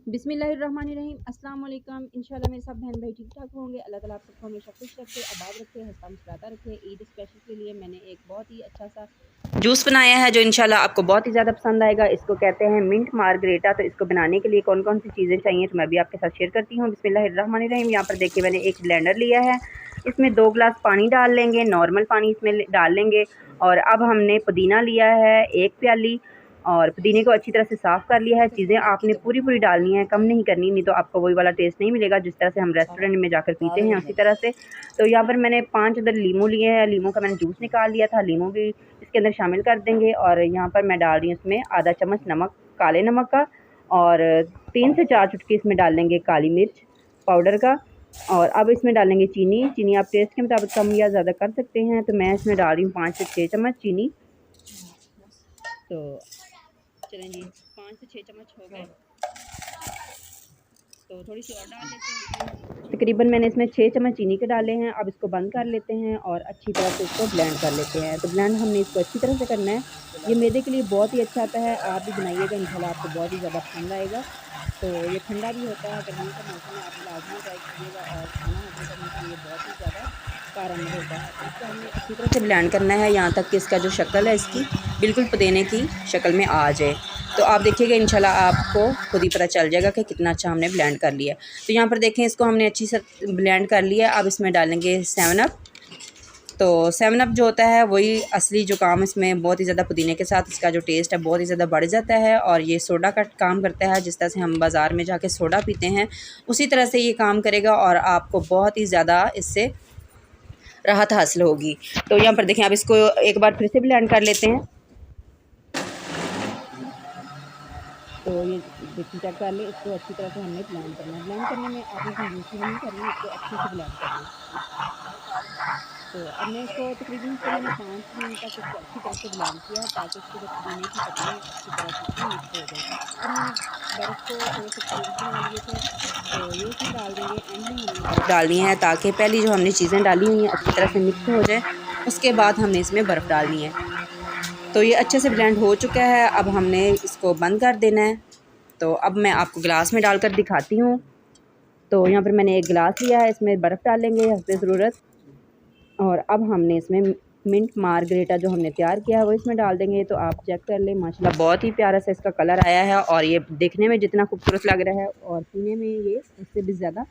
बिस्मिल्लाहिर्रहमानिर्रहीम अस्सलाम वालेकुम। इंशाल्लाह मेरे सब बहन भाई ठीक ठाक होंगे। अल्लाह ताला आप सबको हमेशा खुश रखे, आबाद रखे, हंसता मुस्कुराता रखे। ईद स्पेशल के लिए मैंने एक बहुत ही अच्छा सा जूस बनाया है जो इंशाल्लाह आपको बहुत ही ज़्यादा पसंद आएगा। इसको कहते हैं मिंट मार्गरेटा। तो इसको बनाने के लिए कौन कौन सी चीज़ें चाहिए तो मैं भी आपके साथ शेयर करती हूँ। बिस्मिल्लाहिर्रहमानिर्रहीम। यहाँ पर देखिए मैंने एक ब्लेंडर लिया है, इसमें 2 गिलास पानी डाल लेंगे, नॉर्मल पानी इसमें डाल लेंगे। और अब हमने पुदीना लिया है 1 प्याली, और पुदीने को अच्छी तरह से साफ़ कर लिया है। चीज़ें आपने पूरी पूरी डालनी है, कम नहीं करनी, नहीं तो आपको वही वाला टेस्ट नहीं मिलेगा जिस तरह से हम रेस्टोरेंट में जाकर पीते हैं उसी तरह से। तो यहाँ पर मैंने 5 अदर लीमू लिए हैं, लीमू का मैंने जूस निकाल लिया था, लीमू भी इसके अंदर शामिल कर देंगे। और यहाँ पर मैं डाल रही हूँ इसमें आधा चम्मच नमक, काले नमक का, और 3 से 4 चुटकी इसमें डाल लेंगे काली मिर्च पाउडर का। और अब इसमें डालेंगे चीनी। चीनी आप टेस्ट के मुताबिक कम या ज़्यादा कर सकते हैं। तो मैं इसमें डाल रही हूँ 5 से 6 चम्मच चीनी। तो चलें जी, 5 से 6 चम्मच हो गए, तो थोड़ी सी और डाल लेते हैं। तकरीबन मैंने इसमें 6 चम्मच चीनी के डाले हैं। अब इसको बंद कर लेते हैं और अच्छी तरह से इसको ब्लेंड कर लेते हैं। तो ब्लेंड हमने इसको अच्छी तरह से करना है। ये मैदे के लिए बहुत ही अच्छा आता है, आप भी बनाइएगा, इंशाल्लाह आपको बहुत ही ज़्यादा पसंद आएगा। तो ये ठंडा भी होता है, गर्मी का मौसम है, आप लाजमी ट्राई कीजिएगा और खाना हजम करने के लिए बहुत ही ज़्यादा कारगर होता है। तो इसको हमने अच्छी तरह से ब्लेंड करना है यहाँ तक कि इसका जो शक्ल है इसकी बिल्कुल पुदीने की शक्ल में आ जाए। तो आप देखिएगा इंशाल्लाह आपको खुद ही पता चल जाएगा कि कितना अच्छा हमने ब्लेंड कर लिया। तो यहाँ पर देखें इसको हमने अच्छी से ब्लेंड कर लिया। अब इसमें डालेंगे 7 अप। तो 7 अप जो होता है वही असली जो काम इसमें बहुत ही ज़्यादा पुदीने के साथ इसका जो टेस्ट है बहुत ही ज़्यादा बढ़ जाता है। और ये सोडा का काम करता है, जिस तरह से हम बाज़ार में जाके सोडा पीते हैं उसी तरह से ये काम करेगा और आपको बहुत ही ज़्यादा इससे राहत हासिल होगी। तो यहाँ पर देखें, अब इसको एक बार फिर से ब्लेंड कर लेते हैं। तो ये देखिए चेक कर ले, इसको अच्छी तरह से हमने ब्लेंड करना है। ब्लेंड करने में आपने कंजूसी नहीं करनी, इसको अच्छे से ब्लेंड करना है। तो अब मैं इसको तकरीबन इसको मैंने 5 मिनट तक इसको अच्छी तरह से ब्लेंड किया ताकि इसके जो पुदीने की पत्तियाँ अच्छी तरह से इसमें मिक्स हो जाए। अब मैंने बर्फ़ को थोड़े से क्यूब्स बना लिए थे, तो ये इसमें डाल देंगे। एंड में हमने बर्फ़ डालनी है ताकि पहली जो हमने चीज़ें डाली हुई हैं अच्छी तरह से मिक्स हो जाए, उसके बाद हमने इसमें बर्फ़ डालनी है। तो ये अच्छे से ब्लेंड हो चुका है, अब हमने इसको बंद कर देना है। तो अब मैं आपको गिलास में डालकर दिखाती हूँ। तो यहाँ पर मैंने एक गिलास लिया है, इसमें बर्फ़ डालेंगे हस्बे ज़रूरत। और अब हमने इसमें मिंट मार्गरेटा जो हमने तैयार किया है वो इसमें डाल देंगे। तो आप चेक कर लें, माशाल्लाह बहुत ही प्यारा सा इसका कलर आया है और ये देखने में जितना खूबसूरत लग रहा है और पीने में ये उससे भी ज़्यादा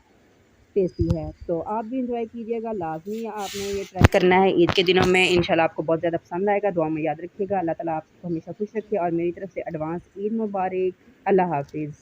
टेस्टी है। तो आप भी इंजॉय कीजिएगा, लाजमी आपने ये ट्राई करना है ईद के दिनों में। इंशाल्लाह आपको बहुत ज़्यादा पसंद आएगा। दुआ में याद रखिएगा। अल्लाह ताला आपको हमेशा खुश रखे और मेरी तरफ से एडवांस ईद मुबारक। अल्लाह हाफिज़।